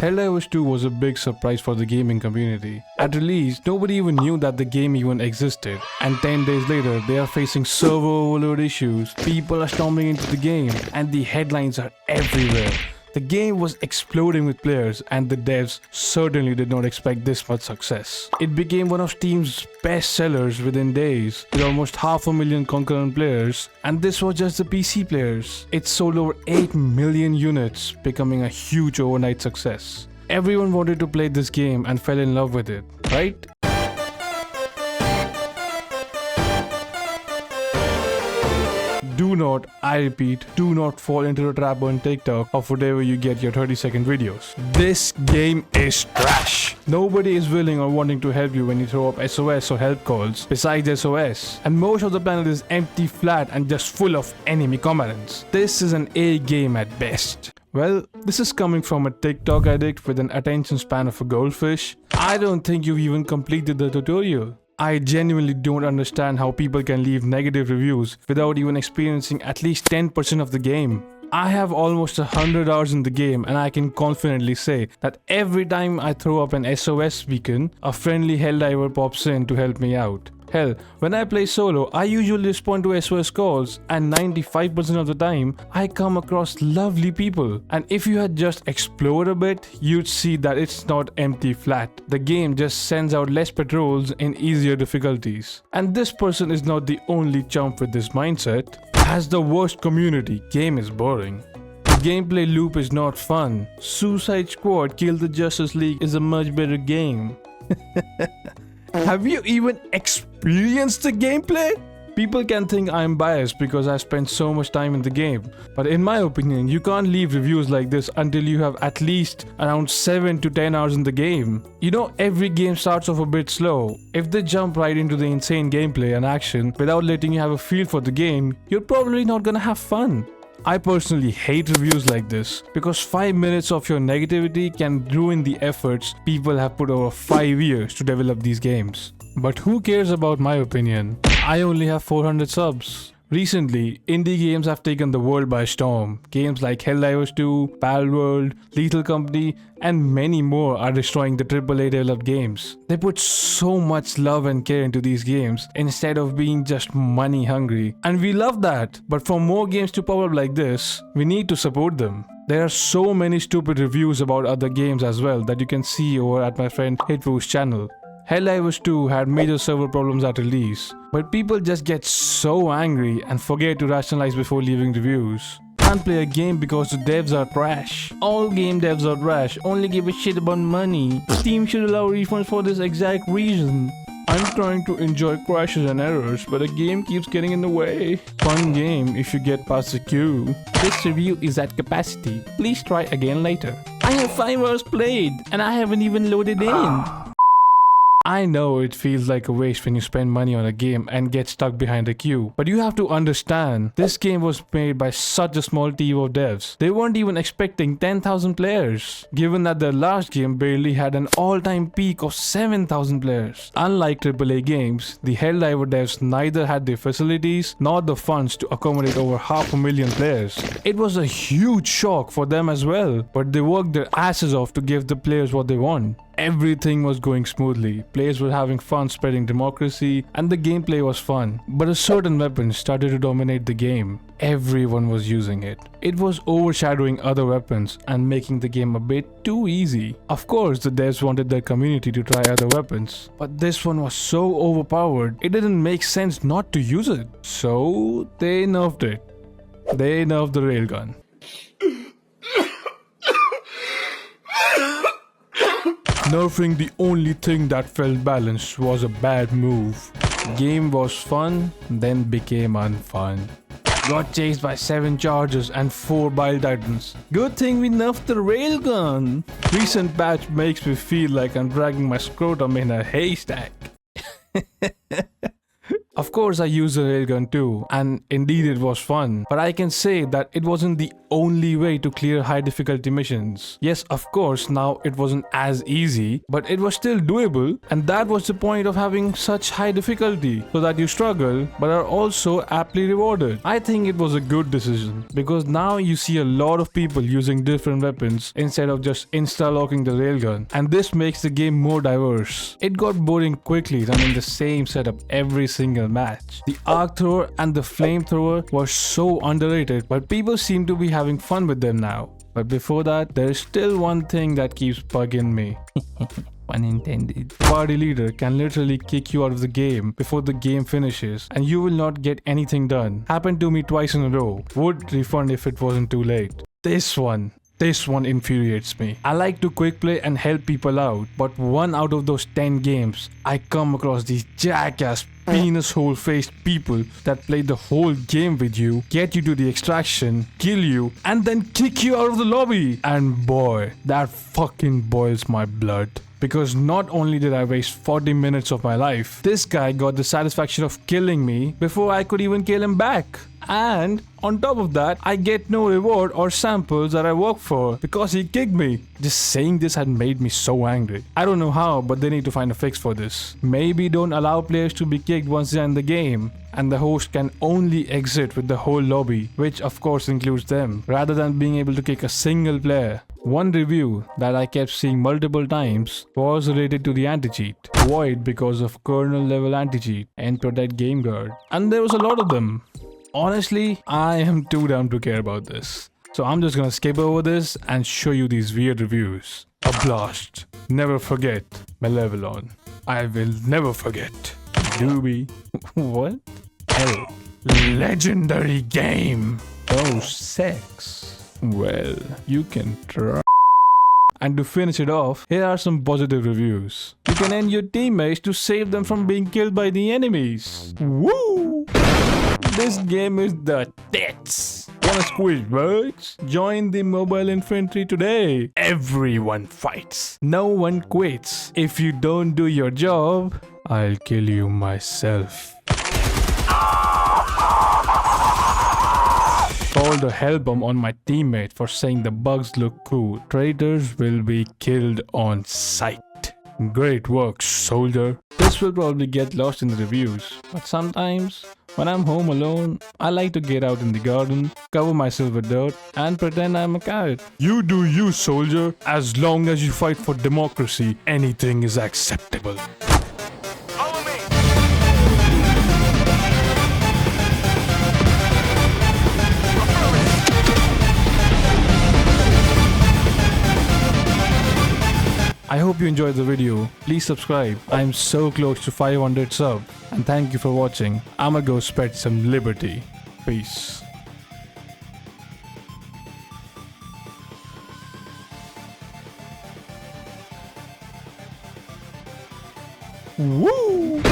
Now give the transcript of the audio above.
Helldivers 2 was a big surprise for the gaming community. At release, nobody even knew that the game even existed, and 10 days later, they are facing server overload issues, people are storming into the game, and the headlines are everywhere. The game was exploding with players, and the devs certainly did not expect this much success. It became one of Steam's best sellers within days, with almost 500,000 concurrent players, and this was just the PC players. It sold over 8 million units, becoming a huge overnight success. Everyone wanted to play this game and fell in love with it, right? Do not, I repeat, do not fall into the trap on TikTok or whatever you get your 30-second videos. This game is trash. Nobody is willing or wanting to help you when you throw up SOS or help calls besides SOS. And most of the planet is empty, flat and just full of enemy combatants. This is an A game at best. Well, this is coming from a TikTok addict with an attention span of a goldfish. I don't think you've even completed the tutorial. I genuinely don't understand how people can leave negative reviews without even experiencing at least 10% of the game. I have almost 100 hours in the game and I can confidently say that every time I throw up an SOS beacon, a friendly Helldiver pops in to help me out. Hell, when I play solo, I usually respond to SOS calls and 95% of the time, I come across lovely people. And if you had just explored a bit, you'd see that it's not empty flat. The game just sends out less patrols in easier difficulties. And this person is not the only chump with this mindset. Has the worst community, game is boring. The gameplay loop is not fun. Suicide Squad Kill the Justice League is a much better game. Have you even experienced the gameplay? People can think I'm biased because I spent so much time in the game, but in my opinion, you can't leave reviews like this until you have at least around 7 to 10 hours in the game. You know, every game starts off a bit slow. If they jump right into the insane gameplay and action without letting you have a feel for the game, you're probably not gonna have fun. I personally hate reviews like this because 5 minutes of your negativity can ruin the efforts people have put over 5 years to develop these games. But who cares about my opinion? I only have 400 subs. Recently, indie games have taken the world by storm. Games like Helldivers 2, Palworld, Lethal Company, and many more are destroying the AAA developed games. They put so much love and care into these games instead of being just money hungry. And we love that. But for more games to pop up like this, we need to support them. There are so many stupid reviews about other games as well that you can see over at my friend Hitwoo's channel. Helldivers 2 had major server problems at release, but people just get so angry and forget to rationalize before leaving reviews. Can't play a game because the devs are trash. All game devs are trash, only give a shit about money. Steam should allow refunds for this exact reason. I'm trying to enjoy crashes and errors, but the game keeps getting in the way. Fun game if you get past the queue. This review is at capacity. Please try again later. I have 5 hours played and I haven't even loaded in. I know it feels like a waste when you spend money on a game and get stuck behind a queue, but you have to understand, this game was made by such a small team of devs. They weren't even expecting 10,000 players, given that their last game barely had an all-time peak of 7,000 players. Unlike AAA games, the Helldiver devs neither had the facilities nor the funds to accommodate over 500,000 players. It was a huge shock for them as well, but they worked their asses off to give the players what they want. Everything was going smoothly, players were having fun spreading democracy, and the gameplay was fun. But a certain weapon started to dominate the game. Everyone was using it. It was overshadowing other weapons and making the game a bit too easy. Of course, the devs wanted their community to try other weapons, but this one was so overpowered, it didn't make sense not to use it. So, they nerfed it. They nerfed the railgun. Nerfing the only thing that felt balanced was a bad move. Game was fun, then became unfun. Got chased by 7 chargers and 4 bile titans. Good thing we nerfed the railgun. Recent patch makes me feel like I'm dragging my scrotum in a haystack. Of course, I used the railgun too, and indeed it was fun, but I can say that it wasn't the only way to clear high difficulty missions. Yes, of course, now it wasn't as easy, but it was still doable, and that was the point of having such high difficulty, so that you struggle but are also aptly rewarded. I think it was a good decision, because now you see a lot of people using different weapons instead of just insta-locking the railgun, and this makes the game more diverse. It got boring quickly running the same setup every single match. The arc thrower and the flamethrower were so underrated, but people seem to be having fun with them now. But before that, there is still one thing that keeps bugging me. Pun intended. Party leader can literally kick you out of the game before the game finishes and you will not get anything done. Happened to me twice in a row. Would refund if it wasn't too late. This one infuriates me. I like to quick play and help people out, but 1 out of those 10 games, I come across these jackass penis hole faced people that play the whole game with you, get you to the extraction, kill you, and then kick you out of the lobby. And boy, that fucking boils my blood. Because not only did I waste 40 minutes of my life, this guy got the satisfaction of killing me before I could even kill him back. And on top of that, I get no reward or samples that I work for because he kicked me. Just saying this had made me so angry. I don't know how, but they need to find a fix for this. Maybe don't allow players to be kicked once they're in the game, and the host can only exit with the whole lobby, which of course includes them, rather than being able to kick a single player. One review that I kept seeing multiple times was related to the anti-cheat. Void because of kernel level anti-cheat and protect game guard. And there was a lot of them. Honestly, I am too dumb to care about this. So I'm just gonna skip over this and show you these weird reviews. A blast. Never forget. Malevelon. I will never forget. Doobie. What? Hell. Legendary game. Oh, sex. Well, you can try. And to finish it off, here are some positive reviews. You can end your teammates to save them from being killed by the enemies. Woo! This game is the tits. Wanna squish birds? Join the mobile infantry today. Everyone fights. No one quits. If you don't do your job, I'll kill you myself. Called a hell bomb on my teammate for saying the bugs look cool. Traitors will be killed on sight. Great work, soldier. This will probably get lost in the reviews, but sometimes when I'm home alone, I like to get out in the garden, cover myself with dirt, and pretend I'm a carrot. You do you, soldier. As long as you fight for democracy, anything is acceptable. Follow me. I hope you enjoyed the video. Please subscribe. I'm so close to 500 subs. And thank you for watching. I'ma go spread some liberty. Peace. Woo!